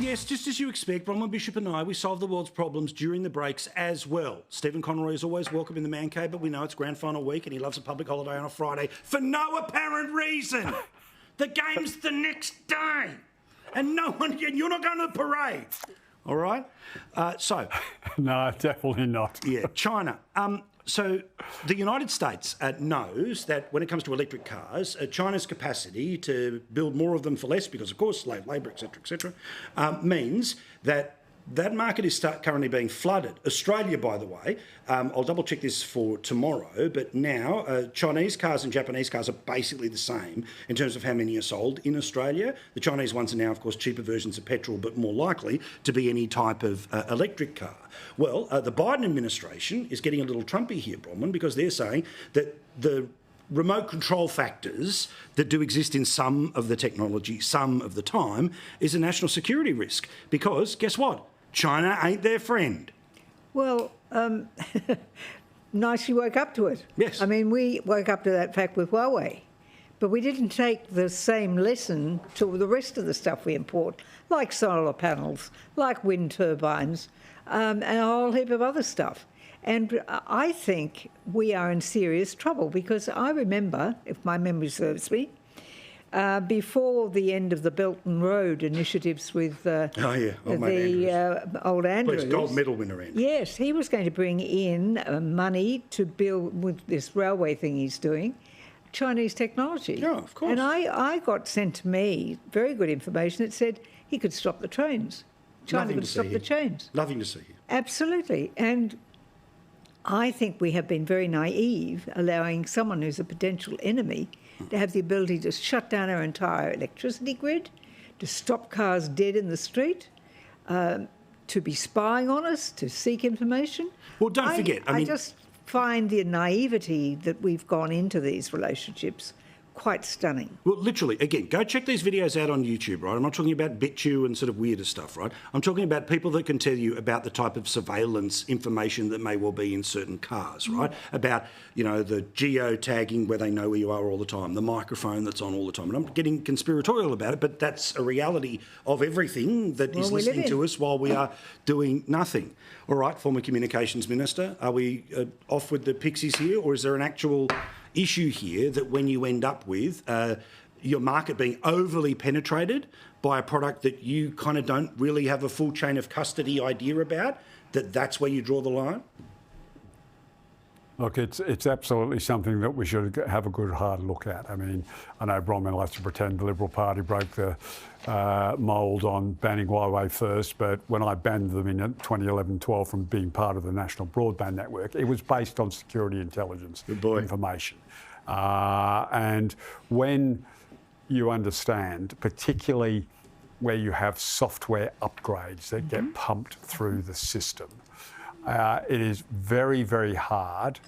Yes, just as you expect, Bronwyn Bishop and I, we solve the world's problems during the breaks as well. Stephen Conroy is always welcome in the man cave, but we know it's grand final week and he loves a public holiday on a Friday for no apparent reason. The game's the next day and you're not going to the parade. All right? No, definitely not. Yeah, China. So the United States knows that when it comes to electric cars, China's capacity to build more of them for less, because of course slave labour, etc., means that that market is currently being flooded. Australia, by the way, I'll double check this for tomorrow, but now Chinese cars and Japanese cars are basically the same in terms of how many are sold in Australia. The Chinese ones are now, of course, cheaper versions of petrol, but more likely to be any type of electric car. Well, the Biden administration is getting a little Trumpy here, Bronwyn, because they're saying that the remote control factors that do exist in some of the technology, some of the time, is a national security risk. Because, guess what? China ain't their friend. Well, nice you woke up to it. Yes. I mean, we woke up to that fact with Huawei, but we didn't take the same lesson to the rest of the stuff we import, like solar panels, like wind turbines, and a whole heap of other stuff. And I think we are in serious trouble because I remember, if my memory serves me, before the end of the Belt and Road initiatives with old Andrews. Gold medal winner Andrews. Yes, he was going to bring in money to build, with this railway thing he's doing, Chinese technology. Yeah, of course. And I got sent to me very good information that said he could stop the trains. China could stop the trains. Nothing to see here. Absolutely. And I think we have been very naive, allowing someone who's a potential enemy to have the ability to shut down our entire electricity grid, to stop cars dead in the street, to be spying on us, to seek information. Well, don't forget, I just find the naivety that we've gone into these relationships quite stunning. Well, literally, again, go check these videos out on YouTube, right? I'm not talking about BitChute and sort of weirder stuff, right? I'm talking about people that can tell you about the type of surveillance information that may well be in certain cars, right? About, the geo-tagging where they know where you are all the time, the microphone that's on all the time. And I'm getting conspiratorial about it, but that's a reality of everything that is listening to us while we are doing nothing. All right, former Communications Minister, are we off with the pixies here, or is there an actual issue here that when you end up with your market being overly penetrated by a product that you kind of don't really have a full chain of custody idea about, that's where you draw the line? Look, it's absolutely something that we should have a good hard look at. I mean, I know Bronwyn likes to pretend the Liberal Party broke the mould on banning Huawei first, but when I banned them in 2011-12 from being part of the National Broadband Network, it was based on security intelligence information. And when you understand, particularly where you have software upgrades that get pumped through the system, it is very, very hard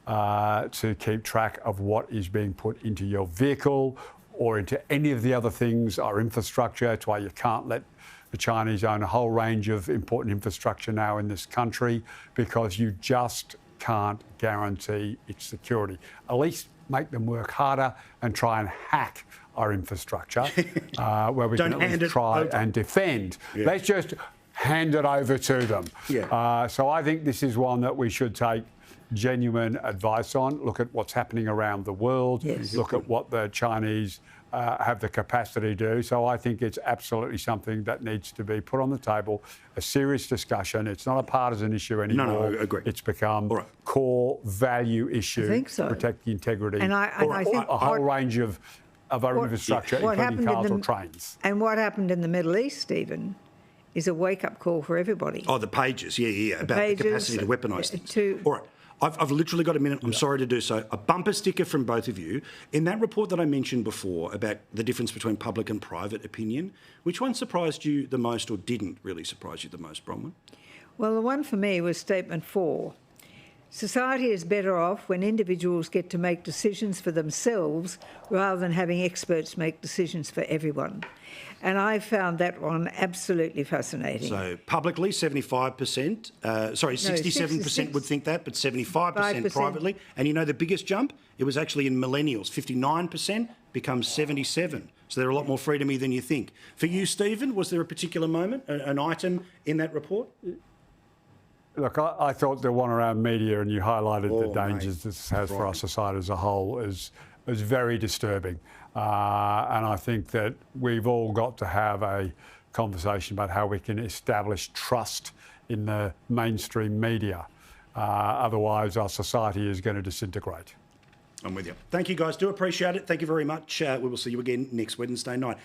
to keep track of what is being put into your vehicle or into any of the other things, our infrastructure. That's why you can't let the Chinese own a whole range of important infrastructure now in this country, because you just can't guarantee its security. At least make them work harder and try and hack our infrastructure where we can at least try and defend. Yeah. Let's just hand it over to them. Yeah. So I think this is one that we should take genuine advice on. Look at what's happening around the world. Yes. Look at what the Chinese have the capacity to do. So I think it's absolutely something that needs to be put on the table, a serious discussion. It's not a partisan issue anymore. No, I agree. It's become core value issue. I think so. Protect the integrity and I think a whole range of our infrastructure, including cars or trains. And what happened in the Middle East, Stephen, is a wake-up call for everybody. Oh, the pages, about the capacity to weaponise things. All right. I've literally got a minute. I'm sorry to do so. A bumper sticker from both of you. In that report that I mentioned before about the difference between public and private opinion, which one surprised you the most or didn't really surprise you the most, Bronwyn? Well, the one for me was statement 4. Society is better off when individuals get to make decisions for themselves rather than having experts make decisions for everyone. And I found that one absolutely fascinating. So publicly, 67% would think that, but 75% privately. And you know the biggest jump? It was actually in millennials. 59% becomes 77%. So they're a lot more freedomy than you think. For you, Stephen, was there a particular moment, an item in that report? Look, I thought the one around media, and you highlighted the dangers mate, this has for our society as a whole, is very disturbing. And I think that we've all got to have a conversation about how we can establish trust in the mainstream media. Otherwise, our society is going to disintegrate. I'm with you. Thank you, guys. Do appreciate it. Thank you very much. We will see you again next Wednesday night.